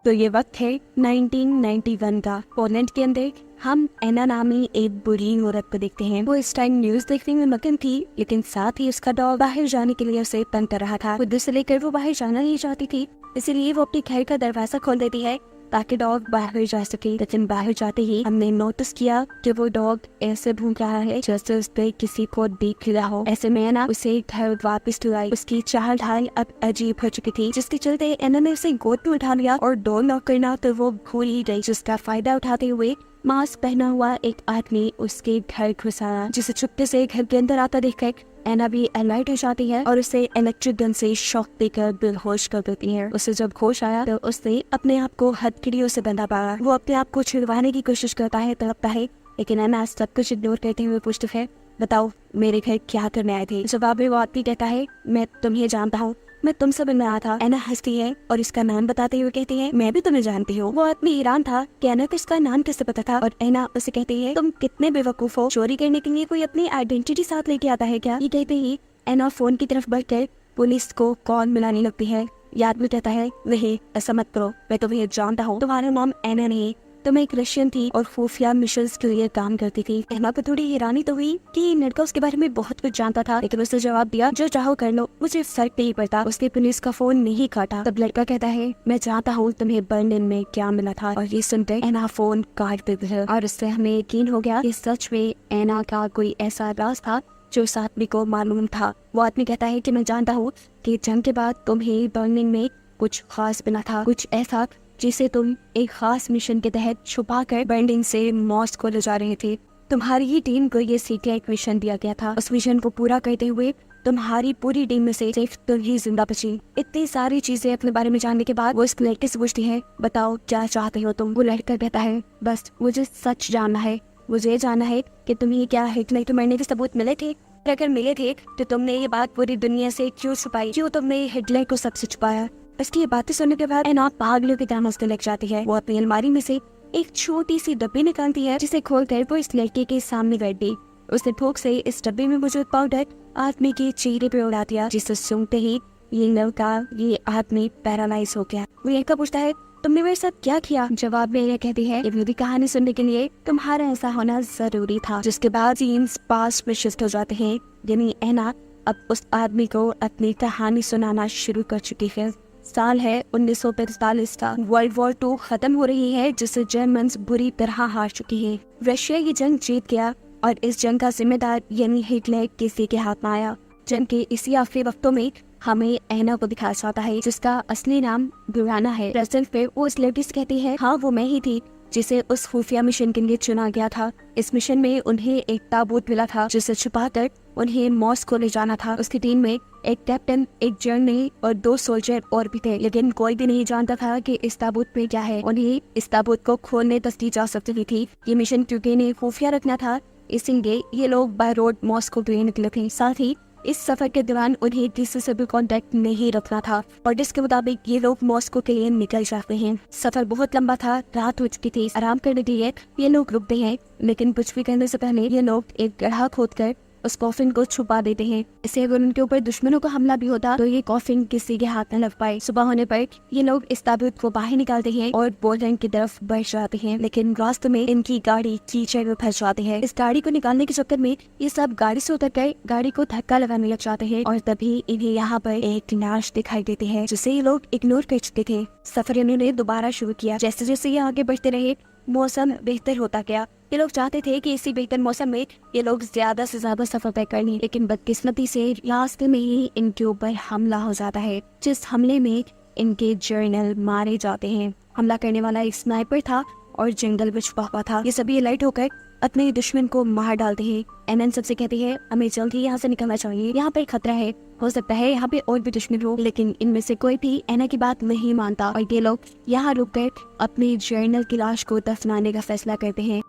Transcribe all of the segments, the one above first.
तो ये वक्त है 1991 का। पोलैंड के अंदर हम एना नामी एक बुरी औरत को देखते हैं। वो इस टाइम न्यूज देखने में मगन थी, लेकिन साथ ही उसका डॉग बाहर जाने के लिए उसे तंग कर रहा था। खुद से लेकर वो बाहर जाना नहीं चाहती थी, इसीलिए वो अपने घर का दरवाजा खोल देती है ताकि डॉग बाहर जा सके। लेकिन बाहर जाते ही हमने नोटिस किया कि वो डॉग ऐसे भूख रहा है जैसे उस पे किसी को देख लिया हो। ऐसे में एना उसे घर वापस लाई। उसकी चाल ढाल अब अजीब हो चुकी थी, जिसके चलते एना ने उसे गोद में उठा लिया और डॉग नॉक करना तो वो भूल ही गई। जिसका फायदा उठाते हुए मास्क पहना हुआ एक आदमी उसके घर घुस आया, जिसे चुपके से घर के अंदर आता देखकर एना भी अलर्ट हो जाती है और उसे इलेक्ट्रिक गन से शॉक देकर बेहोश कर देती है। उसे जब होश आया तो उसने अपने आप को हथकड़ियों से बंधा पाया। वो अपने आप को छुड़वाने की कोशिश करता है, तड़पता है, लेकिन एना सब कुछ इग्नोर करते हुए पूछती है, बताओ मेरे घर क्या करने आए थे। जवाब में वो आदमी कहता है, मैं तुम्हें जानता हूँ, मैं तुम सब में आया था। एना हंसती है और इसका नाम बताते हुए कहती है, मैं भी तुम्हें जानती हूँ। वो आदमी हैरान था कि एना को इसका नाम कैसे पता था, और एना उसे कहती है, तुम कितने बेवकूफ हो, चोरी करने के लिए कोई अपनी आइडेंटिटी साथ लेके आता है क्या। ये कहते ही एना फोन की तरफ बढ़कर पुलिस को कॉल मिलाने लगती है। ये आदमी कहता है, नहीं ऐसा मत करो, मैं तुम्हें जानता हूँ, तुम्हारा नाम एना नहीं, तो मैं एक रशियन थी और खुफिया मिशंस के लिए काम करती थी। एना को थोड़ी हैरानी तो हुई कि ये लड़का उसके बारे में बहुत कुछ जानता था, लेकिन उसने जवाब दिया, जो चाहो कर लो, मुझे फर्क नहीं पड़ता। उसने पुलिस का फोन नहीं काटा। तब लड़का कहता है, मैं जानता हूँ तुम्हें बर्लिन में क्या मिला था। और ये सुनकर एना फोन काट देती है और उससे हमें यकीन हो गया कि सच में एना का कोई ऐसा राज था जो उस आदमी को मालूम था। वो आदमी कहता है कि मैं जानता हूँ कि जंग के बाद तुम्हें बर्लिन में कुछ खास मिला था, कुछ ऐसा जिसे तुम एक खास मिशन के तहत छुपा कर बर्लिन से मॉस्को ले जा रहे थे। तुम्हारी ही टीम को ये सीक्रेट मिशन दिया गया था। उस मिशन को पूरा करते हुए तुम्हारी पूरी टीम में से सिर्फ तुम ही जिंदा बची। इतनी सारी चीजें अपने बारे में जानने के बाद वो इस लड़के से पूछती है, बताओ क्या चाहते हो तुम। वो लड़का कहता है, बस मुझे सच जानना है, मुझे जानना है कि तुम्हें क्या हिटलर को मरने के सबूत मिले थे, अगर मिले थे तो तुमने ये बात पूरी दुनिया से क्यों छुपाई, क्यों तुमने हिटलर को सबसे छुपाया। इसकी ये बातें सुनने के बाद एना पागलों की तरह हंसने लग जाती है। वो अपनी अलमारी में से एक छोटी सी डब्बी निकालती है, जिसे खोलकर वो इस लड़के के सामने बैठ गई। उसने भूख से इस डब्बे में मौजूद पाउडर आदमी के चेहरे पे उड़ा दिया, जिसे सुनते ही ये आदमी पैरालाइज हो गया। वो लड़का पूछता है, तुमने मेरे साथ क्या किया। जवाब में यह कहती है, ये मेरी कहानी सुनने के लिए तुम्हारा ऐसा होना जरूरी था। जिसके बाद सीन्स पास्ट में शिफ्ट हो जाते हैं, यानी एना अब उस आदमी को अपनी कहानी सुनाना शुरू कर चुकी है। साल है 1945 का। वर्ल्ड वॉर 2 खत्म हो रही है, जिससे जर्मन्स बुरी तरह हार चुकी है। रशिया ये जंग जीत गया और इस जंग का जिम्मेदार यानी हिटलर किसी के हाथ में आया। जंग के इसी आखिरी वक्तों में हमें एना को दिखाया जाता है, जिसका असली नाम बुराना है। प्रेजेंट पे वो उस लड़की से कहती है, हाँ वो मैं ही थी जिसे उस खुफिया मिशन के लिए चुना गया था। इस मिशन में उन्हें एक ताबूत मिला था, जिसे छुपाकर उन्हें मॉस्को ले जाना था। उसकी टीम में एक कैप्टन, एक जर्नल और 2 सोल्जर और भी थे, लेकिन कोई भी नहीं जानता था कि इस ताबूत में क्या है। उन्हें इस ताबूत को खोलने तक दी जा सकती थी। ये मिशन क्योंकि इन्हें खुफिया रखना था, इसीलिए ये लोग बाय रोड मॉस्को के लिए निकले थे। साथ ही इस सफर के दौरान उन्हें किसी से भी कांटेक्ट नहीं रखना था, और जिसके मुताबिक ये लोग मॉस्को के लिए निकल जाते हैं। सफर बहुत लंबा था, रात हो चुकी थी। आराम करने के लिए ये लोग रुकते हैं, लेकिन कुछ भी करने से पहले ये लोग एक गड्ढा खोदकर उस कॉफिन को छुपा देते हैं। इससे अगर उनके ऊपर दुश्मनों का हमला भी होता तो ये कॉफिन किसी के हाथ न लग पाए। सुबह होने पर ये लोग इस ताबूत को बाहर निकालते हैं और बोल्डन की तरफ बढ़ जाते हैं, लेकिन रास्ते में इनकी गाड़ी कीचड़ में फंस जाती है। इस गाड़ी को निकालने के चक्कर में ये सब गाड़ी से उतर कर गाड़ी को धक्का लगाने लग जाते हैं, और तभी इन्हें यहाँ पर एक लाश दिखाई देती है, जिसे ये लोग इग्नोर कर चुके थे। सफर इन्होंने दोबारा शुरू किया। जैसे जैसे ये आगे बढ़ते रहे, मौसम बेहतर होता गया। ये लोग चाहते थे कि इसी बेहतर मौसम में ये लोग ज्यादा से ज्यादा सफर तय कर लें, लेकिन बदकिस्मती से रास्ते में ही इनके ऊपर हमला हो जाता है, जिस हमले में इनके जर्नल मारे जाते हैं। हमला करने वाला एक स्नाइपर था और जंगल में छुपा हुआ था। ये सभी अलर्ट होकर अपने दुश्मन को मार डालते हैं। एनएन सबसे कहती है, हमें जल्द ही यहाँ से निकलना चाहिए, यहाँ पर खतरा है, हो सकता है यहाँ पे और भी दुश्मन हो। लेकिन इनमें से कोई भी एना की बात नहीं मानता और ये लोग यहाँ रुककर अपने जर्नल की लाश को दफनाने का फैसला करते हैं।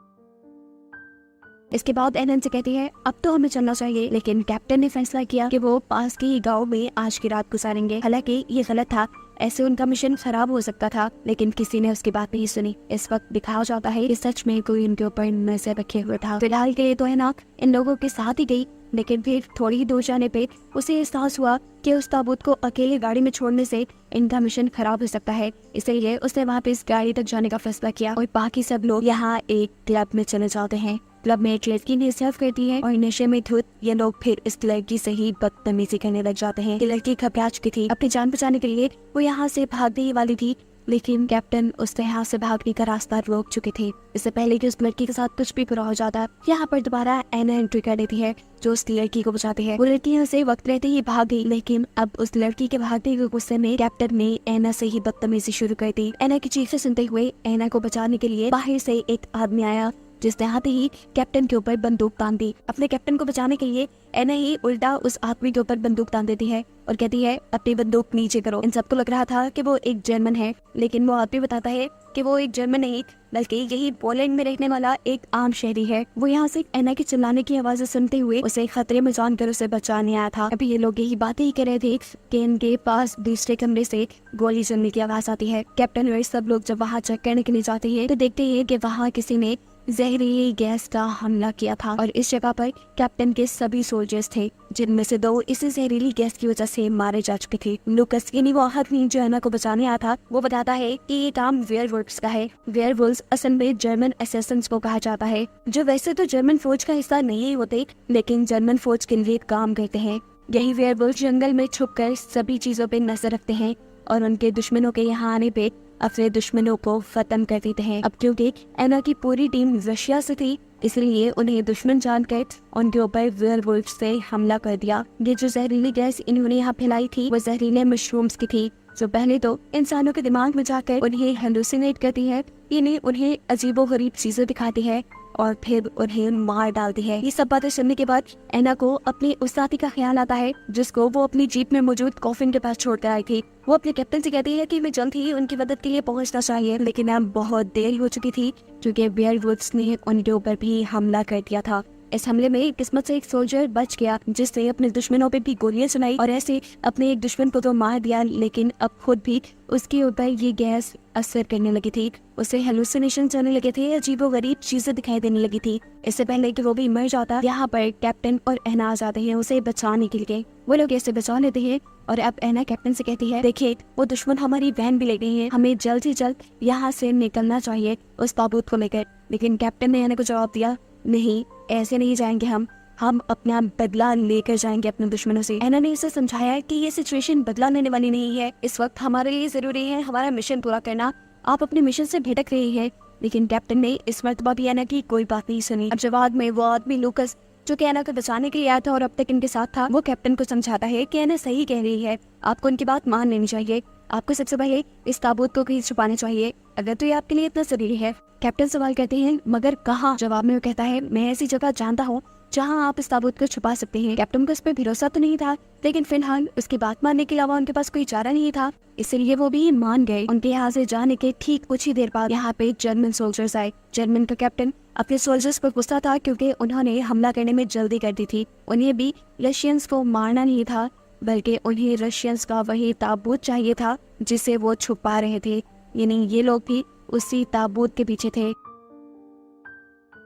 इसके बाद एनएन से कहती है, अब तो हमें चलना चाहिए, लेकिन कैप्टन ने फैसला किया कि वो पास के ही गांव में आज की रात गुजारेंगे। हालांकि ये गलत था। ऐसे उनका मिशन खराब हो सकता था, लेकिन किसी ने उसकी बात नहीं सुनी। इस वक्त दिखाया जाता है कि सच में कोई उनके ऊपर नजर रखे हुए था। फिलहाल के लिए तो एना इन लोगों के साथ ही गई, लेकिन फिर थोड़ी ही दूर जाने पे उसे एहसास हुआ कि उस ताबूत को अकेले गाड़ी में छोड़ने से इनका मिशन खराब हो सकता है। इसलिए उसने वहाँ पे इस गाड़ी तक जाने का फैसला किया और बाकी सब लोग यहाँ एक क्लब में चले जाते हैं। क्लब में एक लड़की ने सर्व करती है और नशे में धुत ये लोग फिर इस लड़की से ही बदतमीजी करने लग जाते हैं। ये लड़की घबरा चुकी थी, अपनी जान बचाने के लिए वो यहाँ से भागने ही वाली थी, लेकिन कैप्टन उससे यहाँ से भागने का रास्ता रोक चुके थे। इससे पहले कि उस लड़की के साथ कुछ भी बुरा हो जाता, यहाँ पर दोबारा एना एंट्री कर देती है जो उस लड़की को बचाती है। वो लड़की यहाँ से वक्त रहते ही भाग गई, लेकिन अब उस लड़की के भागने के गुस्से में कैप्टन ने एना से ही बदतमीजी शुरू कर दी। एना की चीखें सुनते हुए एना को बचाने के लिए बाहर से एक आदमी आया, जिसने आते ही कैप्टन के ऊपर बंदूक तान दी। अपने कैप्टन को बचाने के लिए एना ही उल्टा उस आदमी के ऊपर बंदूक तान देती है और कहती है अपनी बंदूक नीचे करो। इन सबको लग रहा था कि वो एक जर्मन है, लेकिन वो आदमी बताता है कि वो एक जर्मन नहीं बल्कि यही पोलैंड में रहने वाला एक आम शहरी है। वो यहाँ से एना की चिल्लाने की आवाज़ें सुनते हुए उसे खतरे में जानकर उसे बचाने आया था। अभी ये लोग यही बातें ही कर रहे थे कि इनके पास दूसरे कमरे से गोली चलने की आवाज आती है। कैप्टन और सब लोग जब वहाँ चेक करने के लिए जाते हैं तो देखते हैं कि वहाँ किसी ने जहरीली गैस का हमला किया था और इस जगह पर कैप्टन के सभी सोल्जर्स थे, जिनमें से 2 इसी जहरीली गैस की वजह से मारे जा चुके थे। लुकस यानी वो आदमी जो एना को बचाने आया था, वो बताता है कि ये काम वेयरवुल्व्स का है। वेयरवुल्व्स असल में जर्मन असैसिन्स को कहा जाता है, जो वैसे तो जर्मन फौज का हिस्सा नहीं होते, लेकिन जर्मन फौज के लिए काम करते हैं। यही वेयरवुल्व जंगल में छुपकर सभी चीजों पे नजर रखते हैं और उनके दुश्मनों के यहाँ आने पे अपने दुश्मनों को खत्म कर देते हैं। अब क्योंकि एना की पूरी टीम रशिया से थी, इसलिए उन्हें दुश्मन जानकर उनके ऊपर वेयरवुल्व से हमला कर दिया। ये जो जहरीली गैस इन्होंने यहाँ फैलाई थी वो जहरीले मशरूम्स की थी, जो पहले तो इंसानों के दिमाग में जाकर उन्हें हेलुसिनेट करती है, यानी उन्हें अजीबोगरीब चीजें दिखाती है और फिर उन्हें मार डालती है। ये सब बातें सुनने के बाद एना को अपने उस साथी का ख्याल आता है जिसको वो अपनी जीप में मौजूद कॉफिन के पास छोड़कर आई थी। वो अपने कैप्टन से कहती है कि मैं जल्द ही उनकी मदद के लिए पहुंचना चाहिए, लेकिन अब बहुत देर हो चुकी थी क्योंकि वेयरवुल्व्स ने उनके ऊपर भी हमला कर दिया था। इस हमले में किस्मत से एक सोल्जर बच गया, जिसने अपने दुश्मनों पे भी गोलियां चलाई और ऐसे अपने एक दुश्मन को तो मार दिया, लेकिन अब खुद भी उसके ऊपर ये गैस असर करने लगी थी। उसे हेलुसिनेशन चलने लगे थे, अजीबोगरीब चीजें दिखाई देने लगी थी। इससे पहले कि वो भी मर जाता, यहाँ पर कैप्टन और एना आ जाते हैं उसे बचाने के लिए। वो लोग ऐसे बचा लेते हैं और अब एना कैप्टन से कहती है, देखिए वो दुश्मन हमारी वैन भी ले गए हैं, हमें जल्द से जल्द यहाँ से निकलना चाहिए उस ताबूत को लेकर। लेकिन कैप्टन ने एना को जवाब दिया, नहीं ऐसे नहीं जाएंगे, हम अपना बदला लेकर जाएंगे अपने दुश्मनों से। एना ने इसे समझाया कि ये सिचुएशन बदला लेने वाली नहीं है, इस वक्त हमारे लिए जरूरी है हमारा मिशन पूरा करना, आप अपने मिशन से भटक रही है। लेकिन कैप्टन ने इस मर्तबा भी एना की कोई बात नहीं सुनी। अब जवाब में वो आदमी लुकस जो कि एना को बचाने के लिए आया था और अब तक इनके साथ था, वो कैप्टन को समझाता है कि एना सही कह रही है, आपको इनकी बात मान लेनी चाहिए, आपको सबसे पहले इस ताबूत को कहीं छुपाना चाहिए, अगर तो ये आपके लिए इतना जरूरी है। कैप्टन सवाल करते हैं, मगर कहाँ? जवाब में वो कहता है, मैं ऐसी जगह जानता हूँ जहाँ आप इस ताबूत को छुपा सकते हैं। कैप्टन को इस पर भरोसा तो नहीं था, लेकिन फिलहाल उसकी बात मानने के अलावा उनके पास कोई चारा नहीं था, इसलिए वो भी मान गए। उनके यहाँ से जाने के ठीक कुछ ही देर बाद यहाँ पे जर्मन सोल्जर्स आए। जर्मन का कैप्टन अपने सोल्जर्स पर गुस्सा था क्योंकि उन्होंने हमला करने में जल्दी कर दी थी। उन्हें भी रशियंस को मारना नहीं था, बल्कि उन्हें रशियंस का वही ताबूत चाहिए था जिसे वो छुपा रहे थे, यानी ये लोग भी उसी ताबूत के पीछे थे।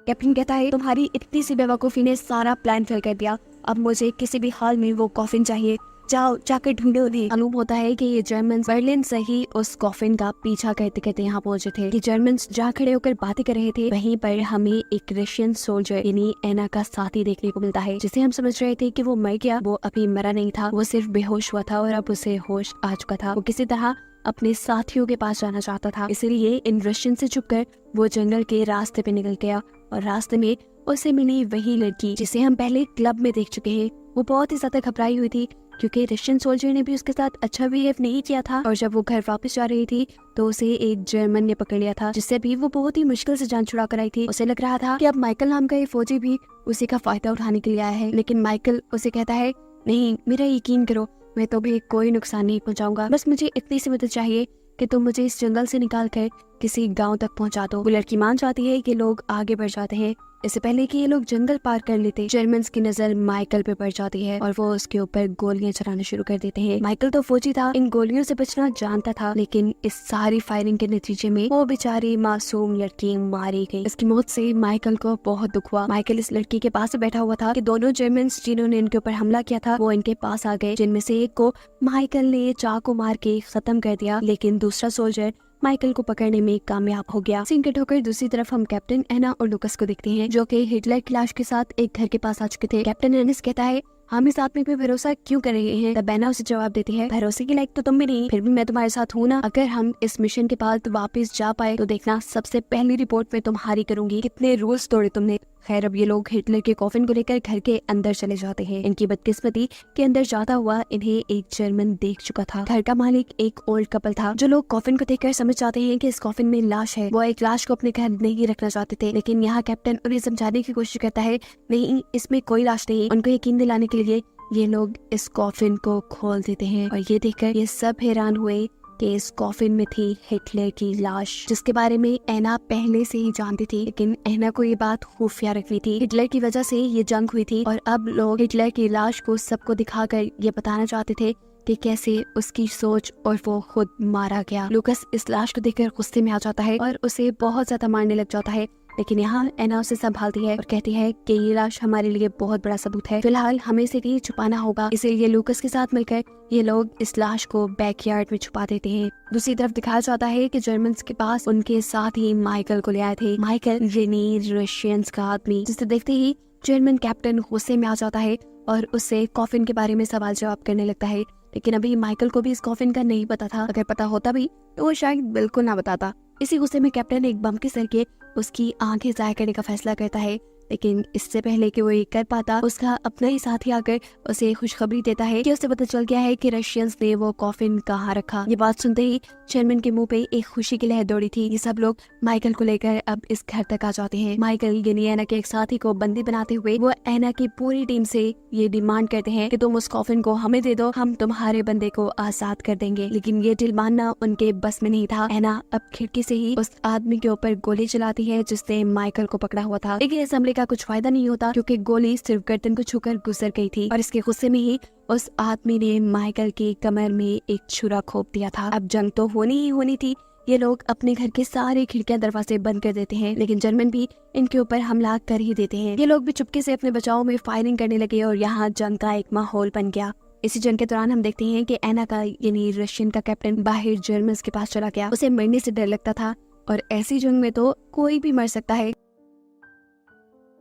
कैप्टन कहता है, तुम्हारी इतनी सी बेवकूफ़ी ने सारा प्लान फेल कर दिया, अब मुझे किसी भी हाल में वो कॉफिन चाहिए, जाओ जाकर ढूंढो उन्हें। मालूम होता है कि ये जर्मन बर्लिन से ही उस कॉफिन का पीछा करते करते यहाँ पहुंचे थे। ये जर्मन जहाँ खड़े होकर बातें कर रहे थे, वहीं पर हमें एक रशियन सोल्जर यानी एना का साथी देखने को मिलता है, जिसे हम समझ रहे थे कि वो मर गया। वो अभी मरा नहीं था, वो सिर्फ बेहोश हुआ था और अब उसे होश आ चुका था। वो किसी तरह अपने साथियों के पास जाना चाहता था, इसलिए इन रशियन से छुपकर वो जंगल के रास्ते पे निकल गया और रास्ते में उसे मिली वही लड़की जिसे हम पहले क्लब में देख चुके हैं। वो बहुत ही ज्यादा घबराई हुई थी क्योंकि रशियन सोल्जर ने भी उसके साथ अच्छा बिहेव नहीं किया था और जब वो घर वापस जा रही थी तो उसे एक जर्मन ने पकड़ लिया था, जिससे भी वो बहुत ही मुश्किल से जान छुड़ा कर आई थी। उसे लग रहा था कि अब माइकल नाम का ये फौजी भी उसी का फायदा उठाने के लिए आया है, लेकिन माइकल उसे कहता है, नहीं मेरा यकीन करो, मैं तो भी कोई नुकसान नहीं पहुंचाऊंगा, बस मुझे इतनी सी मदद चाहिए कि तुम मुझे इस जंगल से निकाल कर किसी गांव तक पहुंचा दो। वो लड़की मान जाती है कि लोग आगे बढ़ जाते हैं। इससे पहले कि ये लोग जंगल पार कर लेते, जर्मन्स की नजर माइकल पे पड़ जाती है और वो उसके ऊपर गोलियां चलाना शुरू कर देते हैं। माइकल तो फौजी था, इन गोलियों से बचना जानता था, लेकिन इस सारी फायरिंग के नतीजे में वो बेचारी मासूम लड़की मारी गई। इसकी मौत से माइकल को बहुत दुख हुआ। माइकल इस लड़की के पास बैठा हुआ था कि दोनों जर्मन्स जिन्होंने इनके ऊपर हमला किया था वो इनके पास आ गए, जिनमें से एक को माइकल ने चाकू मार के खत्म कर दिया, लेकिन दूसरा सोल्जर माइकल को पकड़ने में कामयाब हो गया। सीन कट होकर दूसरी तरफ हम कैप्टन एना और लुकस को देखते हैं, जो कि हिटलर की लाश के साथ एक घर के पास आ चुके थे। कैप्टन एनिस कहता है, हम इस आदमी पे भरोसा क्यों कर रहे हैं? तब एना उसे जवाब देती है, भरोसे के लायक तो तुम भी नहीं, फिर भी मैं तुम्हारे साथ हूँ ना। अगर हम इस मिशन के बाद वापस जा पाए तो देखना, सबसे पहली रिपोर्ट में तुम्हारी करूंगी। कितने रूल्स तोड़े तुमने। खैर, अब ये लोग हिटलर के कॉफिन को लेकर घर के अंदर चले जाते हैं। इनकी बदकिस्मती के अंदर जाता हुआ इन्हें एक जर्मन देख चुका था। घर का मालिक एक ओल्ड कपल था, जो लोग कॉफिन को देखकर समझ जाते हैं कि इस कॉफिन में लाश है। वो एक लाश को अपने घर नहीं रखना चाहते थे, लेकिन यहाँ कैप्टन उन्हें समझाने की कोशिश करता है, नहीं, इसमें कोई लाश नहीं। उनको यकीन दिलाने के लिए ये लोग इस कॉफिन को खोल देते हैं और ये देखकर ये सब हैरान हुए कि इस कॉफिन में थी हिटलर की लाश, जिसके बारे में एना पहले से ही जानती थी, लेकिन एना को ये बात खुफिया रखी थी। हिटलर की वजह से ये जंग हुई थी और अब लोग हिटलर की लाश को सबको दिखाकर ये बताना चाहते थे कि कैसे उसकी सोच और वो खुद मारा गया। लुकस इस लाश को देखकर गुस्से में आ जाता है और उसे बहुत ज्यादा मारने लग जाता है, लेकिन यहाँ एना उसे संभालती है और कहती है कि ये लाश हमारे लिए बहुत बड़ा सबूत है, फिलहाल हमें इसे कहीं छुपाना होगा। इसीलिए लुकस के साथ मिलकर ये लोग इस लाश को बैकयार्ड में छुपा देते हैं। दूसरी तरफ दिखाया जाता है कि जर्मन्स के पास उनके साथ ही माइकल को ले आए थे। माइकल रेनी रशियंस का आदमी, जिसे देखते ही जर्मन कैप्टन गुस्से में आ जाता है और उससे कॉफिन के बारे में सवाल जवाब करने लगता है। लेकिन अभी माइकल को भी इस कॉफिन का नहीं पता था। अगर पता होता भी तो वो शायद बिल्कुल ना बताता। इसी गुस्से में कैप्टन एक बम के सर के उसकी आंखें जाया करने का फैसला करता है, लेकिन इससे पहले कि वो ये कर पाता, उसका अपना ही साथी आकर उसे खुशखबरी देता है कि उसे पता चल गया है कि रशियंस ने वो कॉफिन कहाँ रखा। ये बात सुनते ही जर्मन के मुंह पे एक खुशी की लहर दौड़ी थी। ये सब लोग माइकल को लेकर अब इस घर तक आ जाते हैं। माइकल यानी एना के एक साथी को बंदी बनाते हुए वो एना की पूरी टीम से ये डिमांड करते हैं कि तुम उस कॉफिन को हमें दे दो, हम तुम्हारे बंदे को आजाद कर देंगे। लेकिन ये डील मानना उनके बस में नहीं था। एना अब खिड़की से ही उस आदमी के ऊपर गोली चलाती है जिसने माइकल को पकड़ा हुआ था, लेकिन इस हमले का कुछ फायदा नहीं होता क्योंकि गोली सिर्फ गर्दन को छूकर गुजर गई थी और इसके गुस्से में ही उस आदमी ने माइकल की कमर में एक छुरा खोप दिया था। अब जंग तो होनी ही होनी थी। ये लोग अपने घर के सारे खिड़कियां दरवाजे बंद कर देते हैं, लेकिन जर्मन भी इनके ऊपर हमला कर ही देते हैं। ये लोग भी चुपके से अपने बचाव में फायरिंग करने लगे और यहाँ जंग का एक माहौल बन गया। इसी जंग के दौरान हम देखते हैं कि एना का यानी रशियन का कैप्टन बाहर जर्मन के पास चला गया। उसे मरने से डर लगता था और ऐसी जंग में तो कोई भी मर सकता है।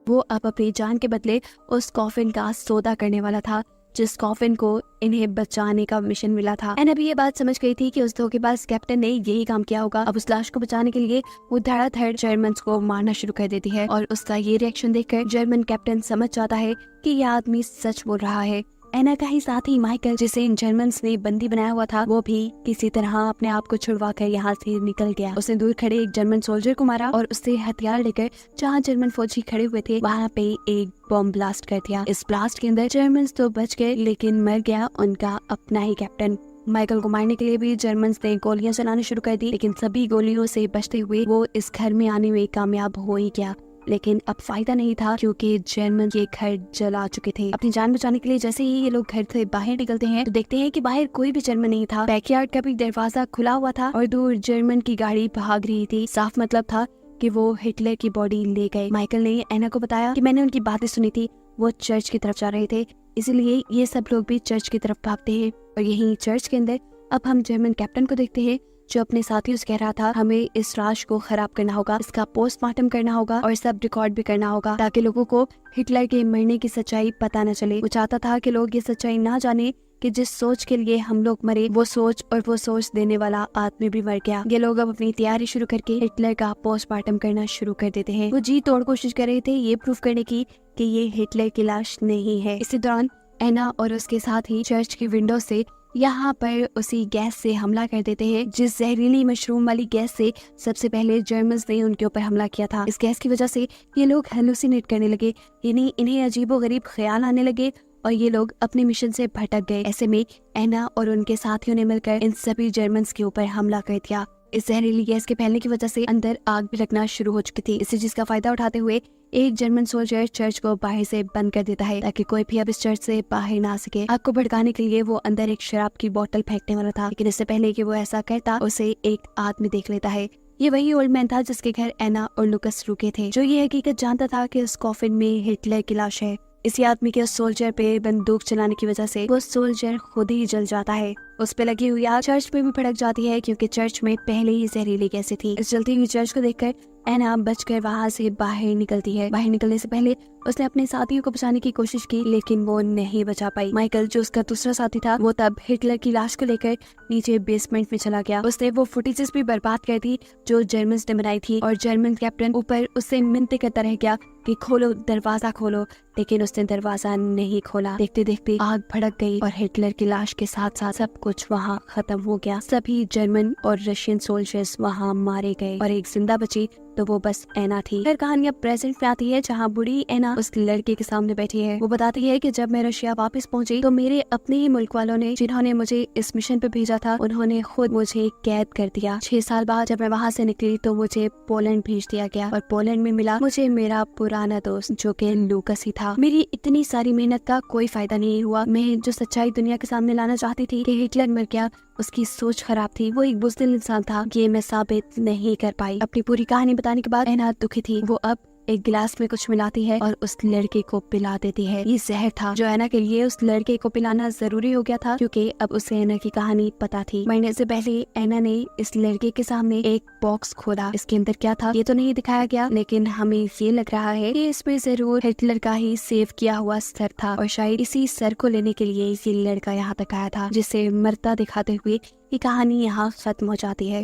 वो अब अपनी जान के बदले उस कॉफिन का सौदा करने वाला था, जिस कॉफिन को इन्हें बचाने का मिशन मिला था। एना भी ये बात समझ गई थी कि उस धोखेबाज कैप्टन ने यही काम किया होगा। अब उस लाश को बचाने के लिए वो धड़ाधड़ जर्मन्स को मारना शुरू कर देती है और उसका ये रिएक्शन देखकर जर्मन कैप्टन समझ जाता है कि यह आदमी सच बोल रहा है। एना का ही साथी माइकल, जिसे इन जर्मन्स ने बंदी बनाया हुआ था, वो भी किसी तरह अपने आप को छुड़वा कर यहाँ से निकल गया। उसने दूर खड़े एक जर्मन सोल्जर को मारा और उससे हथियार लेकर जहाँ जर्मन फौजी खड़े हुए थे वहाँ पे एक बम ब्लास्ट कर दिया। इस ब्लास्ट के अंदर जर्मन्स तो बच गए, लेकिन मर गया उनका अपना ही कैप्टन। माइकल को मारने के लिए भी जर्मन्स ने गोलियां चलाना शुरू कर दी, लेकिन सभी गोलियों से बचते हुए वो इस घर में आने में कामयाब हो ही गया। लेकिन अब फायदा नहीं था क्योंकि जर्मन ये घर जला चुके थे। अपनी जान बचाने के लिए जैसे ही ये लोग घर से बाहर निकलते हैं तो देखते हैं कि बाहर कोई भी जर्मन नहीं था। बैकयार्ड का भी दरवाजा खुला हुआ था और दूर जर्मन की गाड़ी भाग रही थी। साफ मतलब था कि वो हिटलर की बॉडी ले गए। माइकल ने एना को बताया कि मैंने उनकी बातें सुनी थी, वो चर्च की तरफ जा रहे थे, इसलिए ये सब लोग भी चर्च की तरफ भागते हैं। और यही चर्च के अंदर अब हम जर्मन कैप्टन को देखते हैं, जो अपने साथियों से कह रहा था हमें इस लाश को खराब करना होगा, इसका पोस्टमार्टम करना होगा और सब रिकॉर्ड भी करना होगा ताकि लोगों को हिटलर के मरने की सच्चाई पता न चले। वो चाहता था कि लोग ये सच्चाई ना जाने कि जिस सोच के लिए हम लोग मरे वो सोच देने वाला आदमी भी मर गया। ये लोग अब अपनी तैयारी शुरू करके हिटलर का पोस्टमार्टम करना शुरू कर देते हैं। वो जी तोड़ कोशिश कर रहे थे ये प्रूफ करने की कि ये हिटलर की लाश नहीं है। इसी दौरान एना और उसके साथ ही चर्च की विंडो से यहाँ पर उसी गैस से हमला कर देते हैं, जिस जहरीली मशरूम वाली गैस से सबसे पहले जर्मन्स ने उनके ऊपर हमला किया था। इस गैस की वजह से ये लोग हेलुसिनेट करने लगे, यानी इन्हें अजीबोगरीब ख्याल आने लगे और ये लोग अपने मिशन से भटक गए। ऐसे में एना और उनके साथियों ने मिलकर इन सभी जर्मन्स के ऊपर हमला कर दिया। इस जहरीली गैस के फैलने की वजह से अंदर आग भी लगना शुरू हो चुकी थी। इसी चीज का फायदा उठाते हुए एक जर्मन सोल्जर चर्च को बाहर से बंद कर देता है ताकि कोई भी अब इस चर्च से बाहर ना आ सके। आग को भड़काने के लिए वो अंदर एक शराब की बोतल फेंकने वाला था, लेकिन इससे पहले कि वो ऐसा करता उसे एक आदमी देख लेता है। ये वही ओल्ड मैन था जिसके घर एना और लुकस रुके थे, जो ये हकीकत जानता था कि उस कॉफिन में हिटलर की लाश है। इसी आदमी के उस सोल्जर पे बंदूक चलाने की वजह से वो सोल्जर खुद ही जल जाता है। उस पे लगी हुई आग चर्च पे भी भड़क जाती है, क्योंकि चर्च में पहले ही जहरीली गैसें थी। इस जलती हुई चर्च को देखकर एना बचकर वहाँ से बाहर निकलती है। बाहर निकलने से पहले उसने अपने साथियों को बचाने की कोशिश की, लेकिन वो नहीं बचा पाई। माइकल, जो उसका दूसरा साथी था, वो तब हिटलर की लाश को लेकर नीचे बेसमेंट में चला गया। उसने वो फुटेजेस भी बर्बाद कर दी जो जर्मन ने बनाई थी, और जर्मन कैप्टन ऊपर उससे मिन्नतें करता रह गया कि खोलो, दरवाजा खोलो, लेकिन उसने दरवाजा नहीं खोला। देखते देखते आग भड़क गई और हिटलर की लाश के साथ साथ सब कुछ वहाँ खत्म हो गया। सभी जर्मन और रशियन सोल्जर्स वहाँ मारे गए और एक जिंदा बची तो वो बस एना थी। फिर कहानी अब प्रेजेंट में आती है, जहाँ बूढ़ी एना उस लड़के के सामने बैठी है। वो बताती है कि जब मैं रशिया वापस पहुंची तो मेरे अपने ही मुल्क वालों ने, जिन्होंने मुझे इस मिशन पे भेजा था, उन्होंने खुद मुझे कैद कर दिया। 6 साल बाद जब मैं वहाँ से निकली तो मुझे पोलैंड भेज दिया गया और पोलैंड में मिला मुझे मेरा पुराना दोस्त, जो कि लूकस ही था। मेरी इतनी सारी मेहनत का कोई फायदा नहीं हुआ। मैं जो सच्चाई दुनिया के सामने लाना चाहती थी कि हिटलर मर गया, उसकी सोच खराब थी, वो एक बुज़दिल इंसान था, ये मैं साबित नहीं कर पाई। अपनी पूरी कहानी बताने के बाद एना दुखी थी। वो अब एक गिलास में कुछ मिलाती है और उस लड़के को पिला देती है। ये जहर था जो एना के लिए उस लड़के को पिलाना जरूरी हो गया था, क्योंकि अब उसे एना की कहानी पता थी। मरने से पहले एना ने इस लड़के के सामने एक बॉक्स खोला। इसके अंदर क्या था ये तो नहीं दिखाया गया, लेकिन हमें ये लग रहा है कि इसमें जरूर हिटलर का ही सेव किया हुआ सर था, और शायद इसी सर को लेने के लिए ये लड़का यहाँ तक आया था, जिसे मरता दिखाते हुए ये कहानी यहाँ खत्म हो जाती है।